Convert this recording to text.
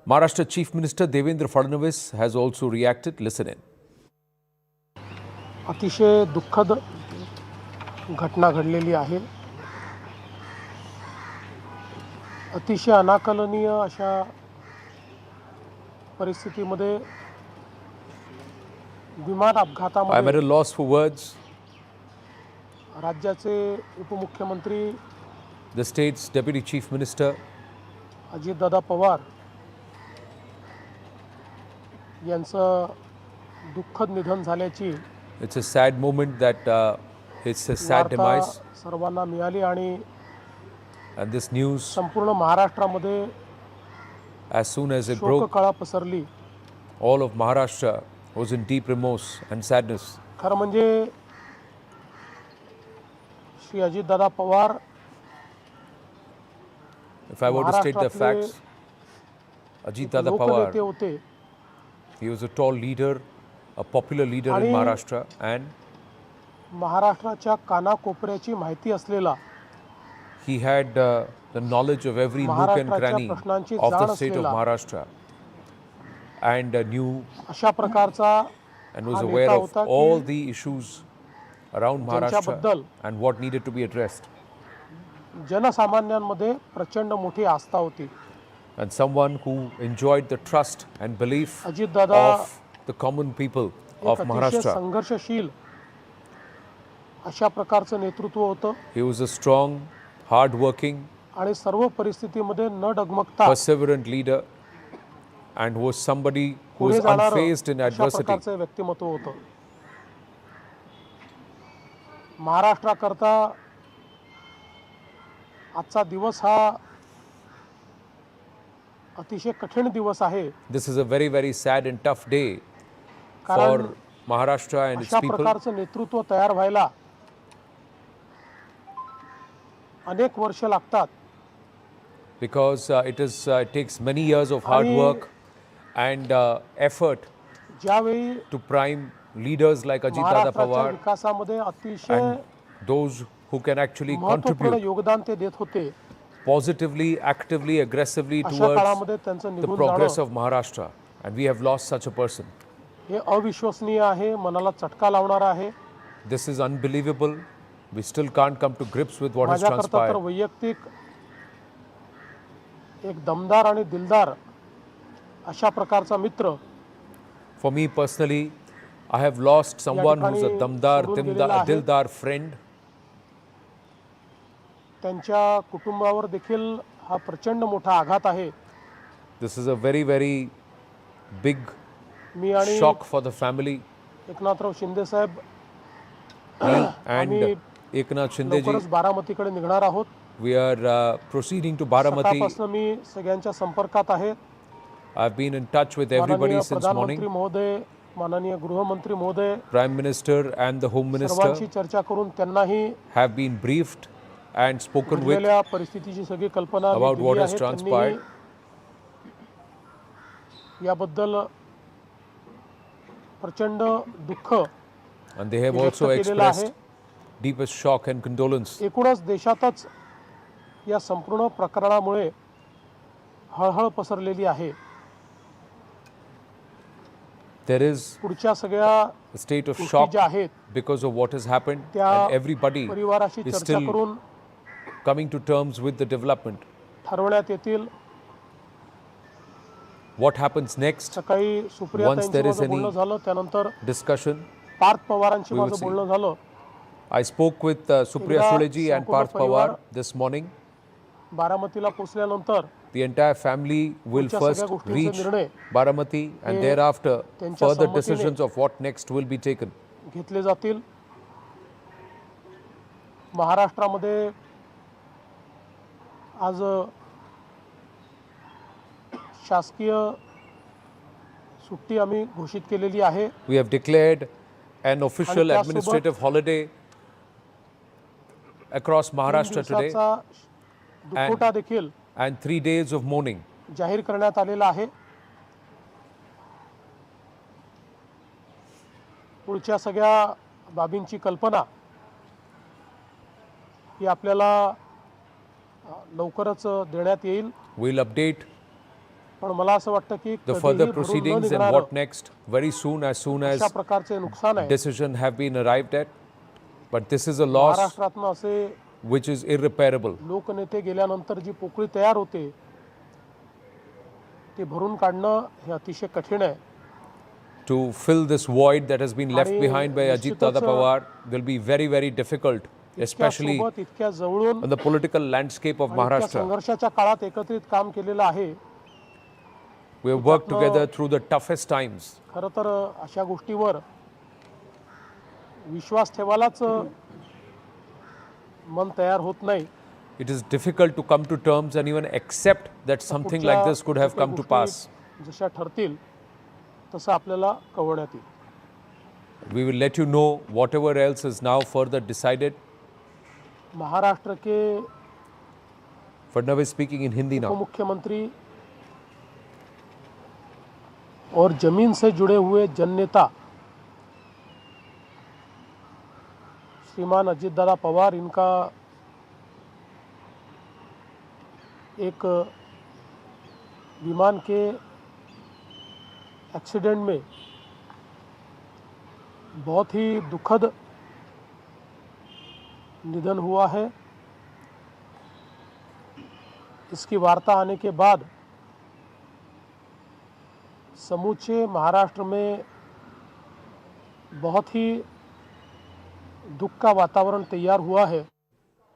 Maharashtra Chief Minister Devendra Fadnavis has also reacted. Listen in. अतिशय दुःखद घटना घडलेली आहे. अतिशय अनाकलनीय अशा परिस्थितीमध्ये विमान I'm अपघातामध्ये at a loss for words. राज्याचे उपमुख्यमंत्री The state's Deputy Chief Minister Ajitdada Pawar यांचं दुःखद निधन झाल्याची it's a sad moment that it's a sad वार्ता demise, सर्वांना मिळाली आणि and this news, संपूर्ण महाराष्ट्रामध्ये as soon as it broke, शोककळा पसरली. all of Maharashtra was in deep remorse and sadness. खरं म्हणजे Shri Ajitdada Pawar If I were to state the महाराष्ट्रातले facts, Ajit Dada लोकनेते Pawar, होते he was a tall leader, a popular leader in आणि Maharashtra, and महाराष्ट्राच्या कानाकोपऱ्याची माहिती असलेला, he had the knowledge of every nook and cranny of the state of Maharashtra, and knew अशा प्रकारचा and was हा aware नेता of होता all की the issues around Maharashtra ज्यांच्याबद्दल and what needed to be addressed, जनसामान्यांमध्ये प्रचंड मोठी आस्था होती. and someone who enjoyed the trust and belief Ajitdada of the common people एक of अतिशय Maharashtra. संघर्षशील अशा प्रकारचं नेतृत्व होतं He was a strong, hard-working, आणि सर्व परिस्थितीमध्ये न डगमगता perseverant leader, and was somebody who पुढे was जाणारं unfazed in अशा adversity. प्रकारचं व्यक्तिमत्व होतं. महाराष्ट्राकरता आजचा दिवस हा अतिशय कठीण दिवस आहे. This is a very, very sad and tough day कारण for Maharashtra and its अशा people, प्रकारचं नेतृत्व तयार व्हायला अनेक वर्ष लागतात because it takes many years of hard आणि work and effort ज्यावेळी to prime leaders like Ajit Dada महाराष्ट्राच्या Pawar विकासामध्ये अतिशय and those who can actually महत्त्वपूर्ण contribute योगदान ते देत होते. positively, actively, aggressively अशा towards काळामध्ये त्यांचं the निघून progress जाणं of Maharashtra, and we have lost such a person. हे अविश्वसनीय आहे, मनाला चटका लावणारं आहे. This is unbelievable. We still can't come to grips with what has माझ्याकरता तर transpired. वैयक्तिक एक दमदार आणि दिलदार अशा प्रकारचा मित्र For me personally, I have lost someone who's a ठिकाणी damdar, सोडून गेलेला आहे. dildar friend. त्यांच्या कुटुंबावर देखील हा प्रचंड मोठा आघात आहे. This is a very, very big मी आणि shock for the family. Eknathrao Shinde Saheb And आम्ही Eknath Shinde ji, लवकरच बारामतीकडे निघणार आहोत. we are proceeding to Baramati. सकाळपासून मी सगळ्यांच्या संपर्कात आहे. I've been in touch with everybody माननीय since प्रधानमंत्री morning. महोदय, माननीय गृहमंत्री महोदय Prime Minister and the Home Minister सर्वांशी चर्चा करून त्यांनाही have been briefed and spoken with घडलेल्या परिस्थितीची सगळी कल्पना मी about दिली what has आहे. transpired. त्यांनी याबद्दल प्रचंड दुःख And they have व्यक्त also केलेलं आहे. expressed deepest shock and condolence. एकूणच देशातच या संपूर्ण प्रकरणामुळे हळहळ पसरलेली आहे. There is पुढच्या सगळ्या a state of गोष्टी shock ज्या आहेत because of what has happened, त्या and everybody परिवाराशी is चर्चा still करून coming to terms with the development. ठरवण्यात येतील. What happens next? सकाळी सुप्रिया Once ताईंशी there is माझं any बोलणं झालं, त्यानंतर Discussion. पार्थ पवारांशी We will माझं see. बोलणं झालं. I spoke with Supriya एकदा Sule ji and संपूर्ण Parth परिवार Pawar this morning. बारामतीला पोहोचल्यानंतर The entire family will पुढच्या first सगळ्या गोष्टींचे reach निर्णय Baramati, and हे thereafter त्यांच्या further संमतीने decisions of what next will be taken. घेतले जातील. महाराष्ट्रामध्ये आज शासकीय सुट्टी आम्ही घोषित केलेली आहे. We have declared an official त्यासोबत administrative holiday across 3 Maharashtra today, दिवसाचा दुखवटा देखील and 3 days of mourning. जाहीर करण्यात आलेला आहे. पुढच्या सगळ्या बाबींची कल्पना ही आपल्याला लवकरच देण्यात येईल. We'll update पण मला असं वाटतं की the कधीही further भरून न proceedings and निघणारं what next very soon as अशा प्रकारचे नुकसान आहे decision have been arrived at. But this is a loss महाराष्ट्रातनं असे which is irreparable. लोकनेते गेल्यानंतर जी पोकळी तयार होते ती भरून काढणं हे अतिशय कठीण आहे. To fill this void that has been left आणि behind by Ajit Dada निश्चितच Pawar will be very, very difficult, especially सोबत इतक्या जवळून on the political landscape of आणि इतक्या Maharashtra. संघर्षाच्या काळात एकत्रित काम केलेलं आहे. We have worked together through the toughest times. खरं तर अशा गोष्टीवर विश्वास ठेवायलाच मन तयार होत नाही. It is difficult to come to terms and even accept that something like this could have come to pass. जशा ठरतील तसं आपल्याला कळवण्यात येईल. We will let you know whatever else is now further decided. Maharashtra K Fadnavis speaking in Hindi now. उपमुख्यमंत्री और जमीन से जुड़े हुए जननेता श्रीमान अजित दादा पवार, इनका एक विमान के एक्सीडेंट में बहुत ही दुखद निधन हुआ है. इसकी वार्ता आने के बाद समूचे महाराष्ट्र में बहुत ही दुख का वातावरण तैयार हुआ है.